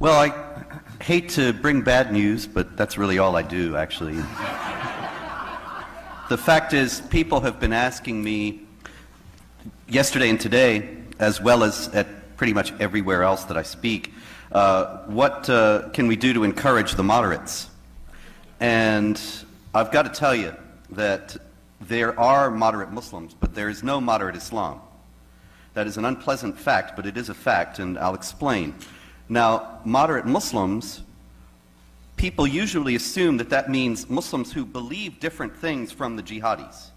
Well, I hate to bring bad news, but that's really all I do, actually. The fact is, people have been asking me yesterday and today, as well as at pretty much everywhere else that I speak, what can we do to encourage the moderates? And I've got to tell you that there are moderate Muslims, but there is no moderate Islam. That is an unpleasant fact, but it is a fact, and I'll explain. Now, moderate Muslims, people usually assume that that means Muslims who believe different things from the jihadis,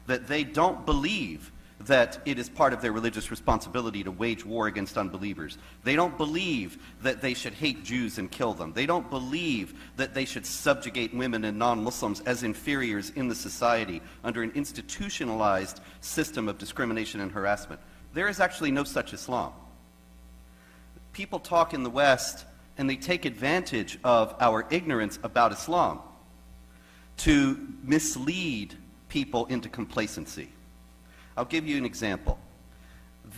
that they don't believe that it is part of their religious responsibility to wage war against unbelievers. They don't believe that they should hate Jews and kill them. They don't believe that they should subjugate women and non-Muslims as inferiors in the society under an institutionalized system of discrimination and harassment. There is actually no such Islam. People talk in the West and they take advantage of our ignorance about Islam to mislead people into complacency. I'll give you an example.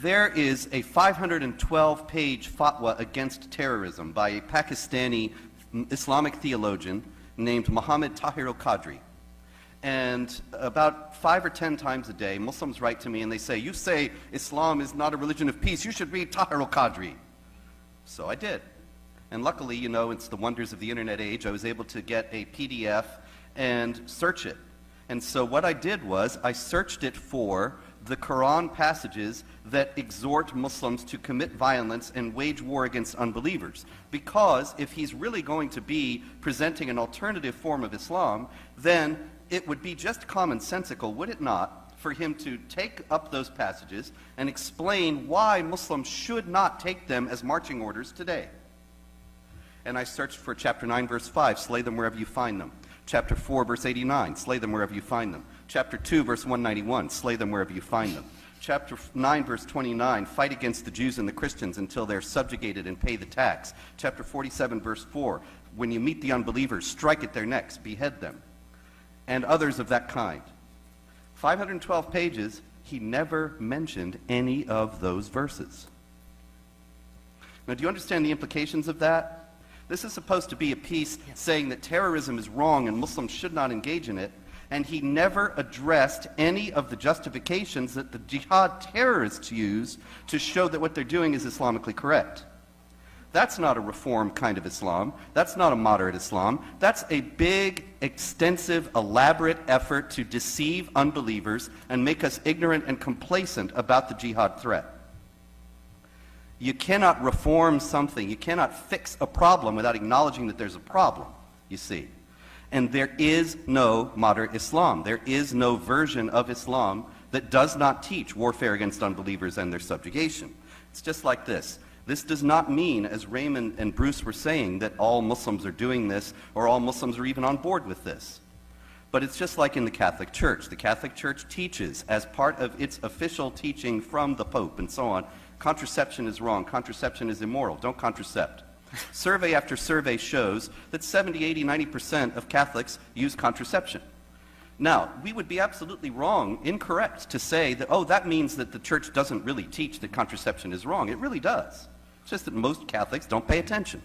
There is a 512-page fatwa against terrorism by a Pakistani Islamic theologian named Muhammad Tahir al-Qadri. And about 5 or 10 times a day, Muslims write to me and they say, "You say Islam is not a religion of peace, you should read Tahir al-Qadri." So I did. And luckily, you know, it's the wonders of the internet age, I was able to get a PDF and search it. And so what I did was, I searched it for the Quran passages that exhort Muslims to commit violence and wage war against unbelievers. Because if he's really going to be presenting an alternative form of Islam, then it would be just commonsensical, would it not, for him to take up those passages and explain why Muslims should not take them as marching orders today. And I searched for chapter 9, verse 5, slay them wherever you find them. Chapter 4, verse 89, slay them wherever you find them. Chapter 2, verse 191, slay them wherever you find them. Chapter 9, verse 29, fight against the Jews and the Christians until they're subjugated and pay the tax. Chapter 47, verse 4, when you meet the unbelievers, strike at their necks, behead them. And others of that kind. 512 pages, he never mentioned any of those verses. Now, do you understand the implications of that? This is supposed to be a piece saying that terrorism is wrong and Muslims should not engage in it, and he never addressed any of the justifications that the jihad terrorists use to show that what they're doing is Islamically correct. That's not a reform kind of Islam. That's not a moderate Islam. That's a big, extensive, elaborate effort to deceive unbelievers and make us ignorant and complacent about the jihad threat. You cannot reform something, you cannot fix a problem without acknowledging that there's a problem, you see. And there is no moderate Islam. There is no version of Islam that does not teach warfare against unbelievers and their subjugation. It's just like this. This does not mean, as Raymond and Bruce were saying, that all Muslims are doing this or all Muslims are even on board with this. But it's just like in the Catholic Church. The Catholic Church teaches, as part of its official teaching from the Pope and so on, contraception is wrong, contraception is immoral, don't contracept. Survey after survey shows that 70, 80, 90% of Catholics use contraception. Now, we would be absolutely wrong, incorrect, to say that, oh, that means that the church doesn't really teach that contraception is wrong. It really does. It's just that most Catholics don't pay attention.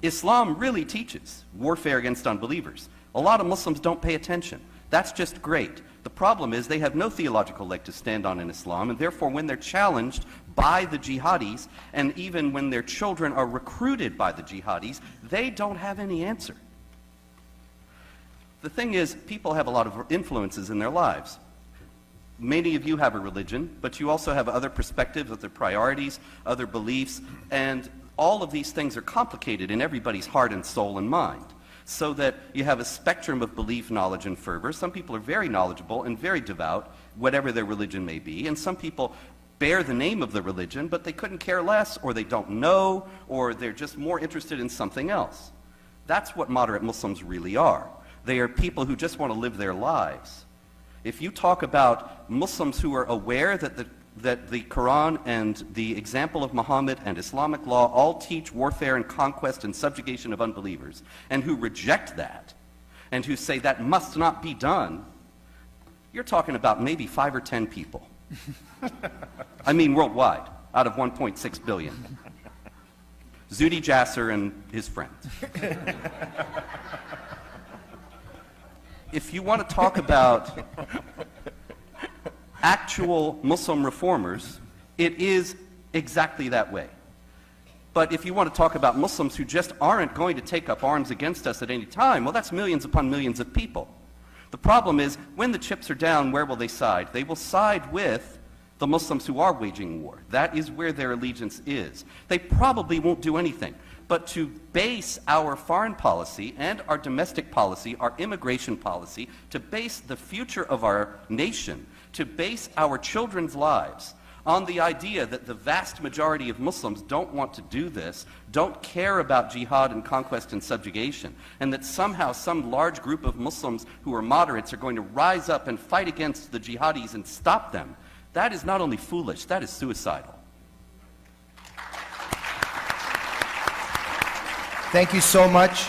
Islam really teaches warfare against unbelievers. A lot of Muslims don't pay attention. That's just great. The problem is they have no theological leg to stand on in Islam, and therefore when they're challenged by the jihadis, and even when their children are recruited by the jihadis, they don't have any answer. The thing is, people have a lot of influences in their lives. Many of you have a religion, but you also have other perspectives, other priorities, other beliefs, and all of these things are complicated in everybody's heart and soul and mind. So that you have a spectrum of belief, knowledge, and fervor. Some people are very knowledgeable and very devout, whatever their religion may be, and some people bear the name of the religion, but they couldn't care less, or they don't know, or they're just more interested in something else. That's what moderate Muslims really are. They are people who just want to live their lives. If you talk about Muslims who are aware that the Quran and the example of Muhammad and Islamic law all teach warfare and conquest and subjugation of unbelievers, and who reject that, and who say that must not be done, you're talking about maybe 5 or 10 people. I mean worldwide, out of 1.6 billion. Zuhdi Jasser and his friends. If you want to talk about actual Muslim reformers, it is exactly that way. But if you want to talk about Muslims who just aren't going to take up arms against us at any time, well, that's millions upon millions of people. The problem is, when the chips are down, where will they side? They will side with the Muslims who are waging war. That is where their allegiance is. They probably won't do anything. But to base our foreign policy and our domestic policy, our immigration policy, to base the future of our nation, to base our children's lives on the idea that the vast majority of Muslims don't want to do this, don't care about jihad and conquest and subjugation, and that somehow some large group of Muslims who are moderates are going to rise up and fight against the jihadis and stop them, that is not only foolish, that is suicidal. Thank you so much.